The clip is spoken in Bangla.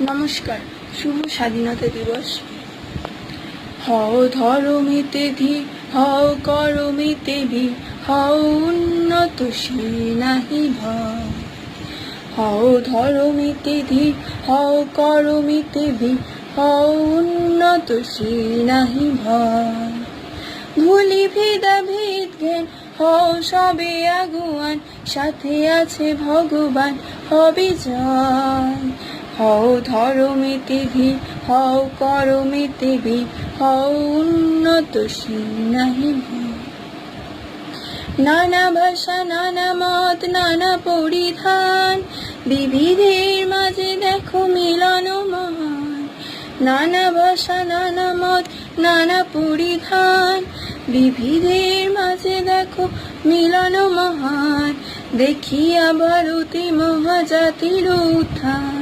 নমস্কার, শুভ স্বাধীনতা দিবস। হও ধরমিতে ধীর, হও করমিতে বীর, হও উন্নত সে নাহি ভয়। হও ধরমিতে ধীর, হও করমিতে বীর, হও উন্নত সে নাহি ভয়। ভুলি ভেদাভেদ জ্ঞান, হও সবে আগুয়ান, সাথে আছে ভগবান, হবে জয়। হও ধরমিতে ধীর, হও করমিতে বীর, হও উন্নত সে নাহি ভয়। নানা ভাষা, নানা মত, নানা পরিধান, বিবিধের মাঝে দেখো মিলন মহান। নানা ভাষা, নানা মত, নানা পরিধান, বিবিধের মাঝে দেখো মিলন মহান। দেখিয়া ভারতে মহাজাতির উত্থান।